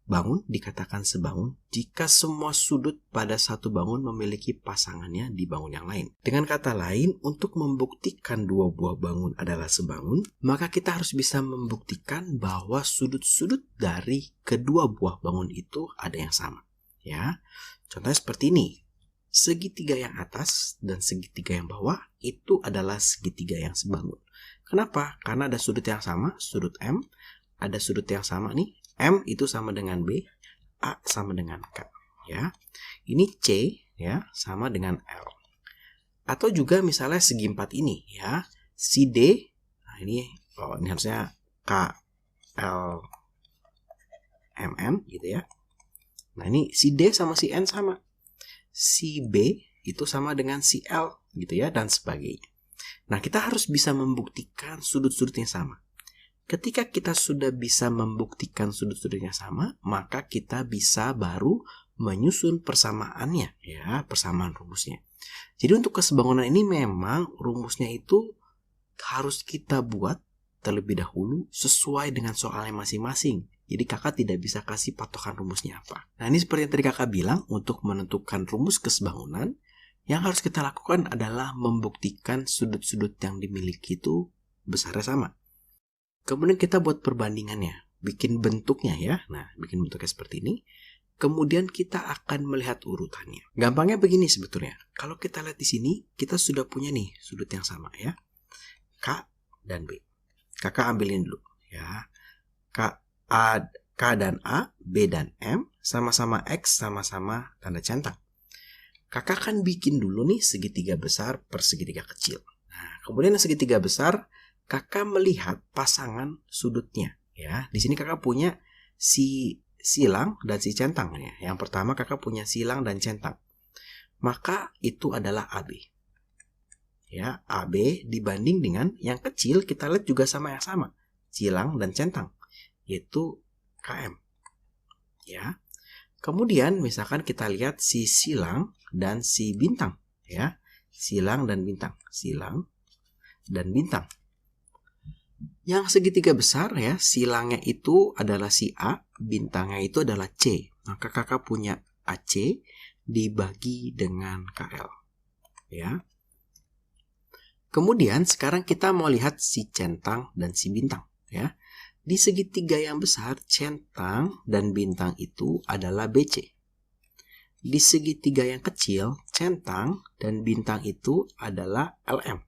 bangun dikatakan sebangun jika semua sudut pada satu bangun memiliki pasangannya di bangun yang lain. Dengan kata lain, untuk membuktikan dua buah bangun adalah sebangun, maka kita harus bisa membuktikan bahwa sudut-sudut dari kedua buah bangun itu ada yang sama. Ya, contohnya seperti ini. Segitiga yang atas dan segitiga yang bawah itu adalah segitiga yang sebangun. Kenapa? Karena ada sudut yang sama, sudut M, ada sudut yang sama nih. M itu sama dengan B, A sama dengan K, ya. Ini C, ya, sama dengan L. Atau juga misalnya segi 4 ini, ya. Si D, nah ini harusnya K, L, M, N, gitu ya. Nah ini si D sama si N sama. Si B itu sama dengan si L, gitu ya, dan sebagainya. Nah kita harus bisa membuktikan sudut-sudutnya sama. Ketika kita sudah bisa membuktikan sudut-sudutnya sama, maka kita bisa baru menyusun persamaannya, ya, persamaan rumusnya. Jadi untuk kesebangunan ini memang rumusnya itu harus kita buat terlebih dahulu sesuai dengan soalnya masing-masing. Jadi kakak tidak bisa kasih patokan rumusnya apa. Nah ini seperti yang tadi kakak bilang, untuk menentukan rumus kesebangunan, yang harus kita lakukan adalah membuktikan sudut-sudut yang dimiliki itu besarnya sama. Kemudian kita buat perbandingannya, bikin bentuknya ya. Nah, bikin bentuknya seperti ini. Kemudian kita akan melihat urutannya. Gampangnya begini sebetulnya. Kalau kita lihat di sini, kita sudah punya nih sudut yang sama ya. K dan B. Kakak ambilin dulu ya. K dan A, B dan M, sama-sama X, sama-sama tanda centang. Kakak akan bikin dulu nih segitiga besar per segitiga kecil. Nah, kemudian yang segitiga besar, kakak melihat pasangan sudutnya ya. Di sini kakak punya si silang dan si centang ya. Yang pertama kakak punya silang dan centang. Maka itu adalah AB. Ya, AB dibanding dengan yang kecil kita lihat juga sama yang sama, silang dan centang, yaitu KM. Ya. Kemudian misalkan kita lihat si silang dan si bintang ya. Silang dan bintang, silang dan bintang. Yang segitiga besar ya, silangnya itu adalah si A, bintangnya itu adalah C. Maka kakak punya AC dibagi dengan KL. Ya. Kemudian sekarang kita mau lihat si centang dan si bintang. Ya. Di segitiga yang besar, centang dan bintang itu adalah BC. Di segitiga yang kecil, centang dan bintang itu adalah LM.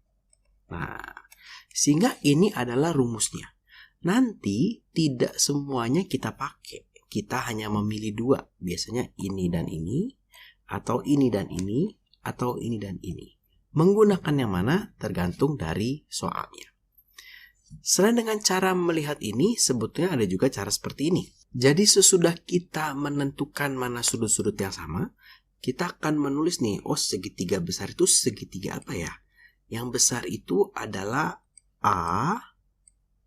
Nah, sehingga ini adalah rumusnya. Nanti tidak semuanya kita pakai. Kita hanya memilih dua. Biasanya ini dan ini, atau ini dan ini, atau ini dan ini. Menggunakan yang mana tergantung dari soalnya. Selain dengan cara melihat ini, sebetulnya ada juga cara seperti ini. Jadi sesudah kita menentukan mana sudut-sudut yang sama, kita akan menulis nih, oh segitiga besar itu segitiga apa ya? Yang besar itu adalah A,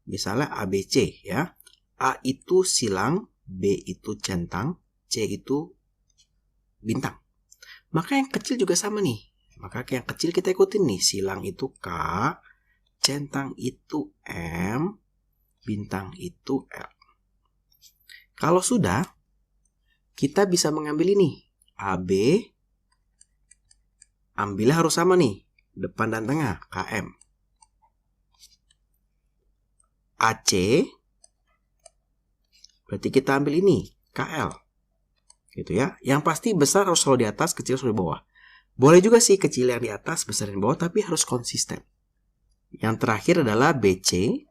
misalnya ABC ya. A itu silang, B itu centang, C itu bintang. Maka yang kecil juga sama nih. Maka yang kecil kita ikutin nih, silang itu K, centang itu M, bintang itu L. Kalau sudah, kita bisa mengambil ini, AB, ambilnya harus sama nih, depan dan tengah, KM. AC, berarti kita ambil ini, KL. Gitu ya. Yang pasti besar harus selalu di atas, kecil selalu di bawah. Boleh juga sih kecil yang di atas, besar yang di bawah, tapi harus konsisten. Yang terakhir adalah BC,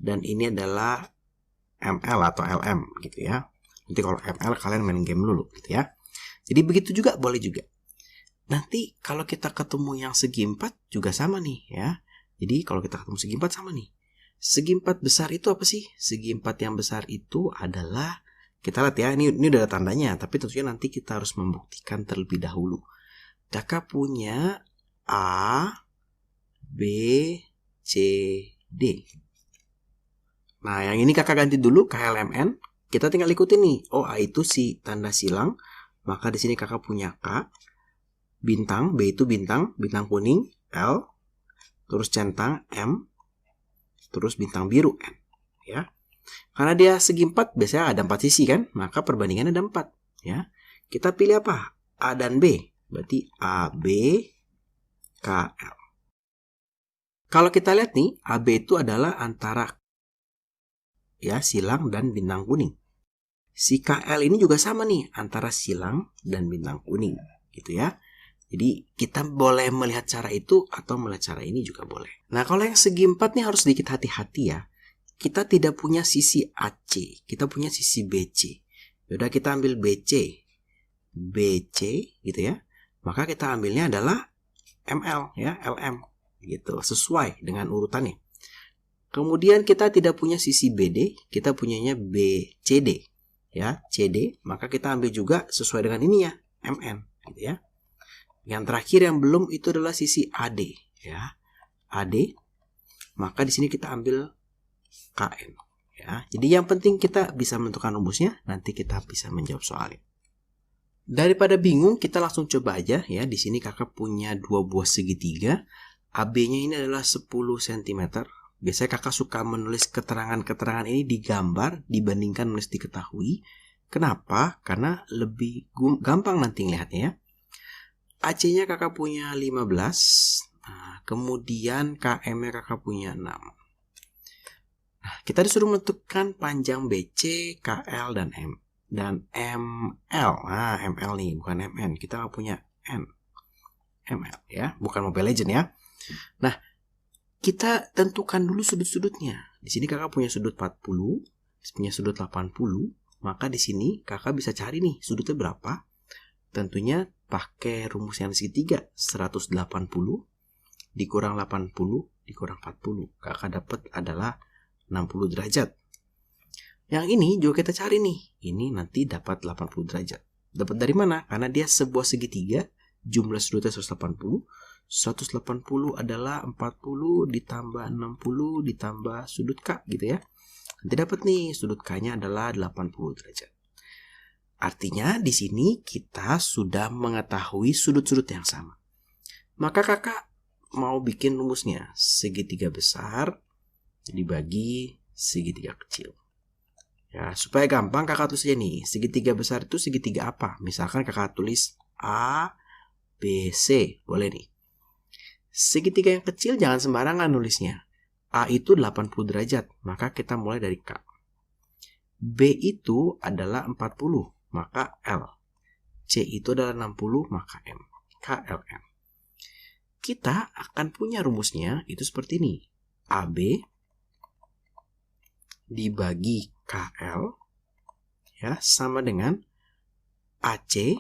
dan ini adalah ML atau LM gitu ya. Nanti kalau ML kalian main game dulu gitu ya. Jadi begitu juga boleh juga. Nanti kalau kita ketemu yang segi 4 juga sama nih ya. Jadi kalau kita ketemu segi 4 sama nih. Segi 4 besar itu apa sih? Segi 4 yang besar itu adalah, kita lihat ya, ini udah ada tandanya, tapi tentunya nanti kita harus membuktikan terlebih dahulu. Kakak punya A, B, C, D. Nah, yang ini kakak ganti dulu KLMN. Kita tinggal ikutin nih. Oh, A itu si tanda silang, maka di sini kakak punya K, bintang, B itu bintang kuning, L, terus centang M, terus bintang biru N, ya. Karena dia segi 4, biasanya ada 4 sisi kan? Maka perbandingannya ada 4. Ya. Kita pilih apa? A dan B. Berarti AB, KL. Kalau kita lihat nih, AB itu adalah antara ya silang dan bintang kuning. Si KL ini juga sama nih, antara silang dan bintang kuning. Gitu ya. Jadi kita boleh melihat cara itu atau melihat cara ini juga boleh. Nah kalau yang segi 4 nih harus sedikit hati-hati ya. Kita tidak punya sisi AC, kita punya sisi BC. Yaudah kita ambil BC gitu ya. Maka kita ambilnya adalah ML ya, LM gitu, sesuai dengan urutannya. Kemudian kita tidak punya sisi BD, kita punyanya BCD ya, CD, maka kita ambil juga sesuai dengan ini ya, MN gitu ya. Yang terakhir yang belum itu adalah sisi AD ya. AD, maka di sini kita ambil KN ya. Jadi yang penting kita bisa menentukan rumusnya, nanti kita bisa menjawab soalnya. Daripada bingung, kita langsung coba aja ya. Di sini kakak punya 2 buah segitiga. AB-nya ini adalah 10 cm. Biasanya kakak suka menulis keterangan-keterangan ini di gambar dibandingkan menulis diketahui. Kenapa? Karena lebih gampang nanti ngelihatnya ya. AC-nya kakak punya 15. Nah, kemudian KM-nya kakak punya 6. Nah, kita disuruh menentukan panjang BC, KL, dan ML. Nah, ML nih, bukan MN. Kita punya N. ML ya, bukan Mobile Legend ya. Nah, kita tentukan dulu sudut-sudutnya. Di sini kakak punya sudut 40, punya sudut 80. Maka di sini kakak bisa cari nih sudutnya berapa. Tentunya pakai rumus yang segitiga. 180 dikurang 80 dikurang 40. Kakak dapat adalah 60 derajat. Yang ini juga kita cari nih. Ini nanti dapat 80 derajat. Dapat dari mana? Karena dia sebuah segitiga. Jumlah sudutnya 180. 180 adalah 40 ditambah 60 ditambah sudut K gitu ya. Nanti dapat nih sudut K-nya adalah 80 derajat. Artinya di sini kita sudah mengetahui sudut-sudut yang sama. Maka kakak mau bikin rumusnya. Segitiga besar dibagi segitiga kecil. Ya, supaya gampang kakak tulis aja nih. Segitiga besar itu segitiga apa? Misalkan kakak tulis A, B, C. Boleh nih. Segitiga yang kecil jangan sembarangan nulisnya. A itu 80 derajat, maka kita mulai dari K. B itu adalah 40, maka L. C itu adalah 60, maka M. KLM. Kita akan punya rumusnya itu seperti ini. AB dibagi KL ya sama dengan AC.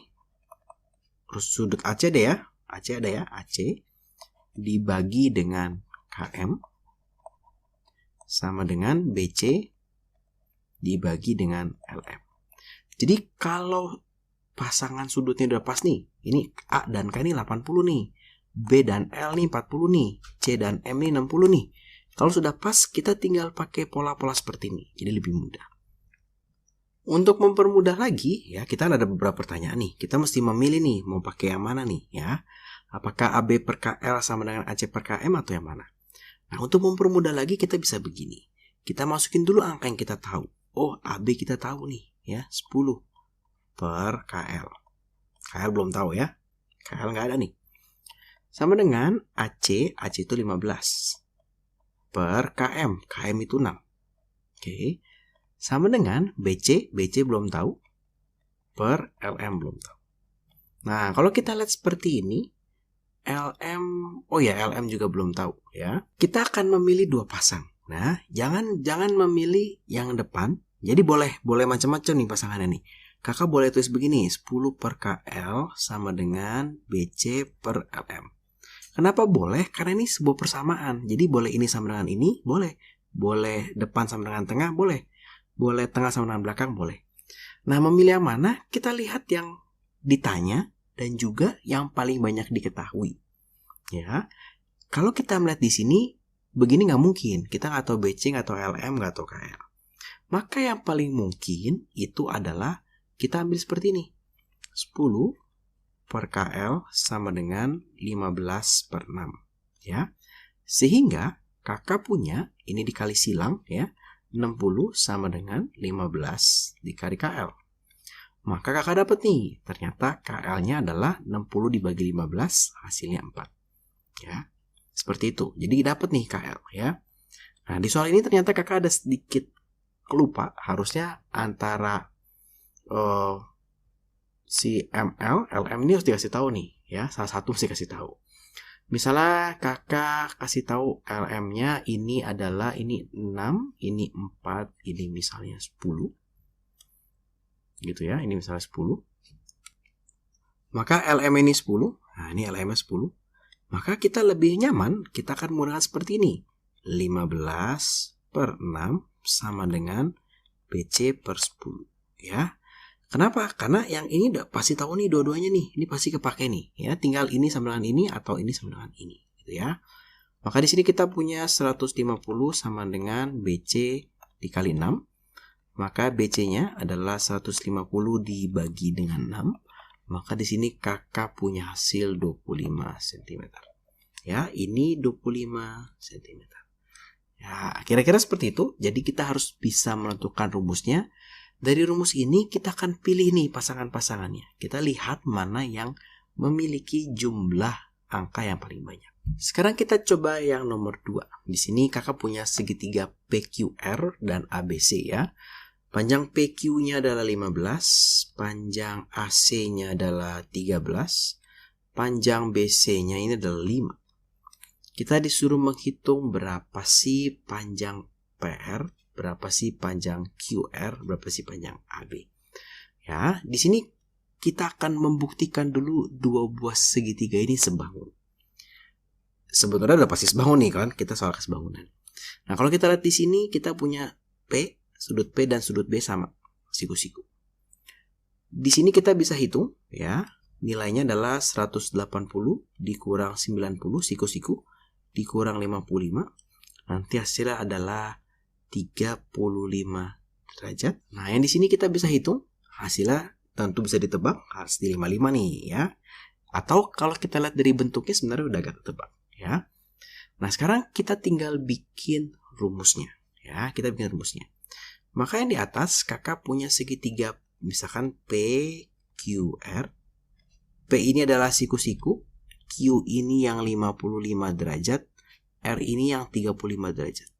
Terus sudut AC ada ya. AC ada ya, AC dibagi dengan KM sama dengan BC dibagi dengan LM. Jadi kalau pasangan sudutnya udah pas nih, ini A dan K ini 80 nih, B dan L nih 40 nih, C dan M nih 60 nih. Kalau sudah pas, kita tinggal pakai pola-pola seperti ini, jadi lebih mudah. Untuk mempermudah lagi, ya kita ada beberapa pertanyaan nih. Kita mesti memilih nih, mau pakai yang mana nih, ya? Apakah AB per KL sama dengan AC per KM atau yang mana? Nah, untuk mempermudah lagi, kita bisa begini. Kita masukin dulu angka yang kita tahu. Oh, AB kita tahu nih, ya 10 per KL. KL belum tahu ya. KL nggak ada nih. Sama dengan AC itu 15 per KM, KM itu 6. Oke. Sama dengan BC belum tahu, per LM belum tahu. Nah, kalau kita lihat seperti ini, LM juga belum tahu ya. Kita akan memilih 2 pasang. Nah, jangan memilih yang depan. Jadi boleh macam-macam nih pasangannya nih. Kakak boleh tulis begini, 10 per KL sama dengan BC per LM. Kenapa boleh? Karena ini sebuah persamaan. Jadi boleh ini sama dengan ini, boleh. Boleh depan sama dengan tengah, boleh. Boleh tengah sama dengan belakang, boleh. Nah, memilih yang mana? Kita lihat yang ditanya dan juga yang paling banyak diketahui. Ya, kalau kita melihat di sini, begini nggak mungkin. Kita nggak tahu BC, nggak tahu LM, nggak tahu KL. Maka yang paling mungkin itu adalah kita ambil seperti ini. 10 per KL sama dengan 15 per 6. Ya. Sehingga kakak punya, ini dikali silang ya, 60 sama dengan 15 dikali KL. Maka kakak dapat nih, ternyata KL-nya adalah 60 dibagi 15, hasilnya 4. Ya, seperti itu. Jadi dapat nih KL ya. Nah, di soal ini ternyata kakak ada sedikit lupa, harusnya antara si ML, LM ini harus dikasih tahu nih ya, salah satu mesti kasih tahu. Misalnya kakak kasih tahu LM-nya ini adalah ini 6, ini 4, ini misalnya 10. Gitu ya, ini misalnya 10. Maka LM ini 10. Nah, ini LM-nya 10. Maka kita lebih nyaman, kita akan menggunakan seperti ini. 15 per 6 sama dengan BC per 10. Ya. Kenapa? Karena yang ini udah pasti tahu nih dua-duanya nih. Ini pasti kepake nih. Ya, tinggal ini sama dengan ini atau ini sama dengan ini. Gitu ya. Maka di sini kita punya 150 sama dengan BC dikali 6. Maka BC-nya adalah 150 dibagi dengan 6. Maka di sini kakak punya hasil 25 cm. Ya, ini 25 cm. Ya, kira-kira seperti itu. Jadi kita harus bisa menentukan rumusnya. Dari rumus ini kita akan pilih nih pasangan-pasangannya. Kita lihat mana yang memiliki jumlah angka yang paling banyak. Sekarang kita coba yang nomor 2. Di sini kakak punya segitiga PQR dan ABC ya. Panjang PQ-nya adalah 15, panjang AC-nya adalah 13, panjang BC-nya ini adalah 5. Kita disuruh menghitung berapa sih panjang PR, berapa sih panjang QR, berapa sih panjang AB. Ya, di sini kita akan membuktikan dulu dua buah segitiga ini sebangun. Sebetulnya udah pasti sebangun nih kan, kita soal kesebangunan. Nah, kalau kita lihat di sini kita punya P, sudut P dan sudut B sama, siku-siku. Di sini kita bisa hitung ya, nilainya adalah 180 dikurang 90 siku-siku dikurang 55. Nanti hasilnya adalah 35 derajat. Nah, yang di sini kita bisa hitung hasilnya, tentu bisa ditebak, harus di 55 nih ya. Atau kalau kita lihat dari bentuknya sebenarnya udah agak ketebak ya. Nah, sekarang kita tinggal bikin rumusnya ya, kita bikin rumusnya. Maka yang di atas kakak punya segitiga, misalkan PQR. P ini adalah siku-siku, Q ini yang 55 derajat, R ini yang 35 derajat.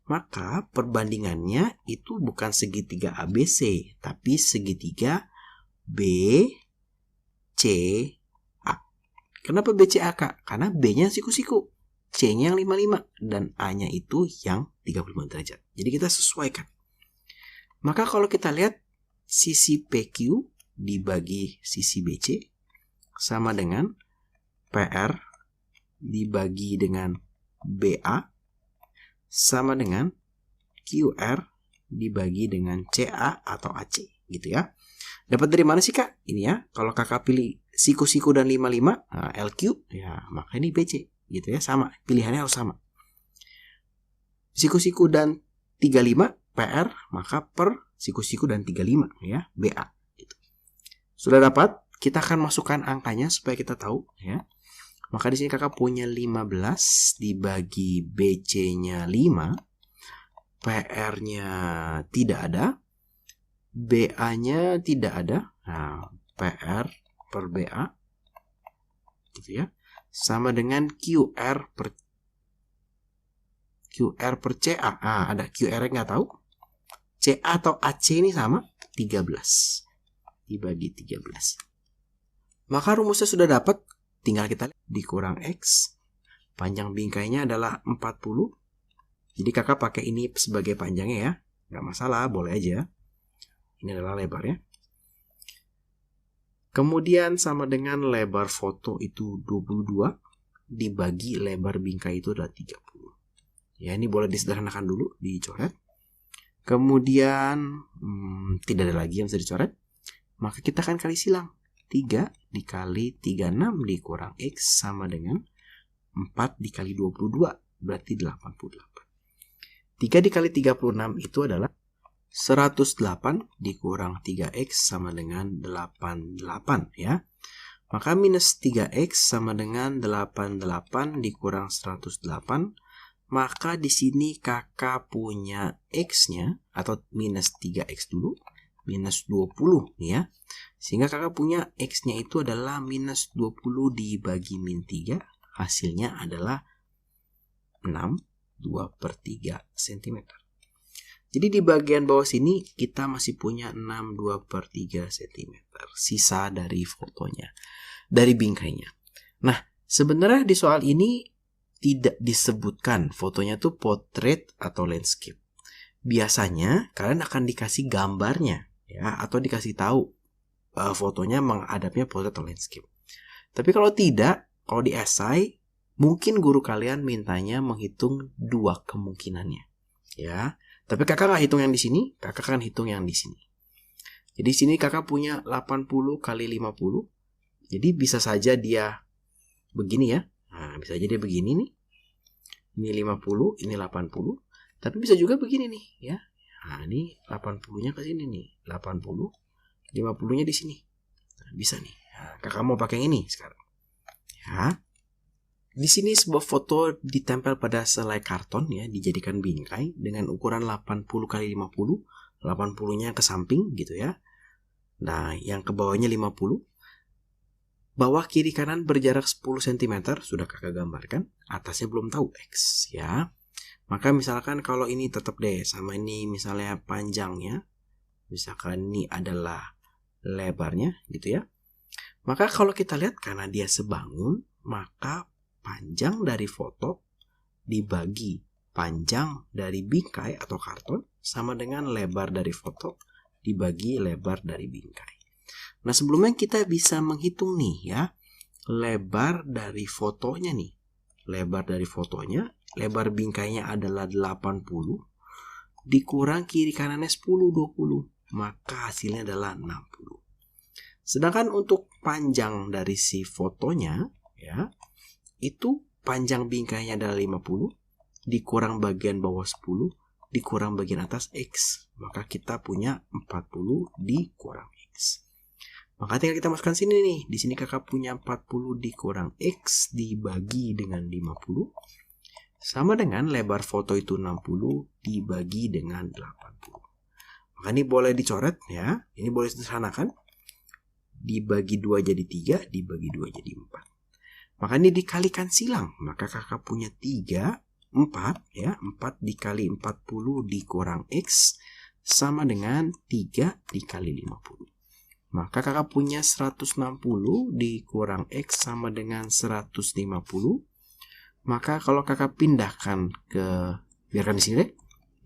Maka perbandingannya itu bukan segitiga ABC, tapi segitiga BCA. Kenapa BCA, Kak? Karena B-nya siku-siku, C-nya yang 55, dan A-nya itu yang 35 derajat. Jadi kita sesuaikan. Maka kalau kita lihat sisi PQ dibagi sisi BC sama dengan PR dibagi dengan BA sama dengan QR dibagi dengan CA atau AC gitu ya. Dapat dari mana sih, Kak? Ini ya, kalau kakak pilih siku-siku dan 55, nah, LQ ya, maka ini BC gitu ya, sama. Pilihannya harus sama. Siku-siku dan 35 PR, maka per siku-siku dan 35 ya, BA gitu. Sudah dapat? Kita akan masukkan angkanya supaya kita tahu ya. Maka di sini kakak punya 15 dibagi BC-nya 5, PR-nya tidak ada, BA-nya tidak ada. Nah, PR per BA gitu ya, sama dengan QR per CA. Nah, ada QR-nya nggak tahu. CA atau AC ini sama 13 dibagi 13. Maka rumusnya sudah dapat. Tinggal kita lihat, dikurang X, panjang bingkainya adalah 40. Jadi kakak pakai ini sebagai panjangnya ya, nggak masalah, boleh aja. Ini adalah lebarnya. Kemudian sama dengan lebar foto itu 22 dibagi lebar bingkai itu adalah 30. Ya, ini boleh disederhanakan dulu, dicoret. Kemudian tidak ada lagi yang bisa dicoret. Maka kita akan kali silang. 3 dikali 36 dikurang X sama dengan 4 dikali 22, berarti 88. 3 dikali 36 itu adalah 108 dikurang 3X sama dengan 88 ya. Maka minus 3X sama dengan 88 dikurang 108, maka di sini kakak punya X-nya, atau minus 3X dulu, minus 20 nih ya. Sehingga kakak punya X-nya itu adalah minus 20 dibagi min 3, hasilnya adalah 6, 2/3 cm. Jadi di bagian bawah sini kita masih punya 6, 2/3 cm. Sisa dari fotonya, dari bingkainya. Nah, sebenarnya di soal ini tidak disebutkan fotonya tuh portrait atau landscape. Biasanya kalian akan dikasih gambarnya ya, atau dikasih tahu fotonya menghadapnya portrait atau landscape. Tapi kalau tidak, kalau di esai mungkin guru kalian mintanya menghitung dua kemungkinannya. Ya. Tapi kakak nggak hitung yang di sini, kakak akan hitung yang di sini. Jadi sini kakak punya 80 kali 50. Jadi bisa saja dia begini ya. Nah, bisa aja dia begini nih. Ini 50, ini 80. Tapi bisa juga begini nih ya. Nah, ini 80-nya ke sini nih. 80, 50-nya di sini. Nah, bisa nih. Nah, kakak mau pakai yang ini sekarang. Ya. Di sini sebuah foto ditempel pada selai karton ya, dijadikan bingkai dengan ukuran 80 kali 50. 80-nya ke samping gitu ya. Nah, yang ke bawahnya 50. Bawah kiri kanan berjarak 10 cm sudah kakak gambarkan. Atasnya belum tahu X ya. Maka misalkan kalau ini tetap deh sama ini misalnya panjangnya. Misalkan ini adalah lebarnya gitu ya. Maka kalau kita lihat karena dia sebangun, maka panjang dari foto dibagi panjang dari bingkai atau karton sama dengan lebar dari foto dibagi lebar dari bingkai. Nah, sebelumnya kita bisa menghitung nih ya, lebar dari fotonya nih. Lebar dari fotonya, lebar bingkainya adalah 80 dikurang kiri kanannya 10, 20. Maka hasilnya adalah 60. Sedangkan untuk panjang dari si fotonya ya, itu panjang bingkainya adalah 50 dikurang bagian bawah 10 dikurang bagian atas X. Maka kita punya 40 dikurang X. Maka tinggal kita masukkan sini nih. Di sini kakak punya 40 dikurang X dibagi dengan 50 sama dengan lebar foto itu 60 dibagi dengan 80. Maka ini boleh dicoret ya. Ini boleh disederhanakan. Dibagi 2 jadi 3, dibagi 2 jadi 4. Maka ini dikalikan silang. Maka kakak punya 3, 4 ya. 4 dikali 40 dikurang X sama dengan 3 dikali 50. Maka kakak punya 160 dikurang X sama dengan 150. Maka kalau kakak pindahkan ke, biarkan di sini deh.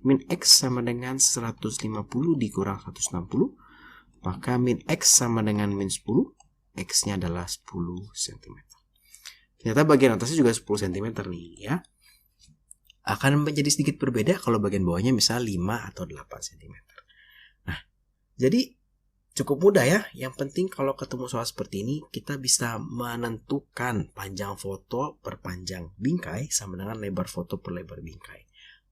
Min X sama dengan 150 dikurang 160. Maka min X sama dengan min 10. X-nya adalah 10 cm. Ternyata bagian atasnya juga 10 cm nih ya. Akan menjadi sedikit berbeda kalau bagian bawahnya misal 5 atau 8 cm. Nah, jadi cukup mudah ya. Yang penting kalau ketemu soal seperti ini, kita bisa menentukan panjang foto per panjang bingkai sama dengan lebar foto per lebar bingkai.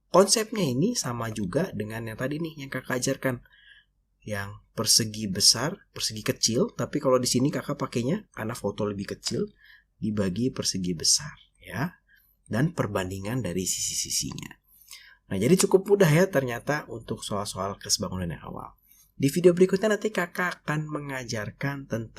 Konsepnya ini sama juga dengan yang tadi nih, yang kakak ajarkan. Yang persegi besar, persegi kecil. Tapi kalau di sini kakak pakainya karena foto lebih kecil, dibagi persegi besar ya, dan perbandingan dari sisi-sisinya. Nah, jadi cukup mudah ya ternyata untuk soal-soal kesebangunan yang awal. Di video berikutnya nanti kakak akan mengajarkan tentang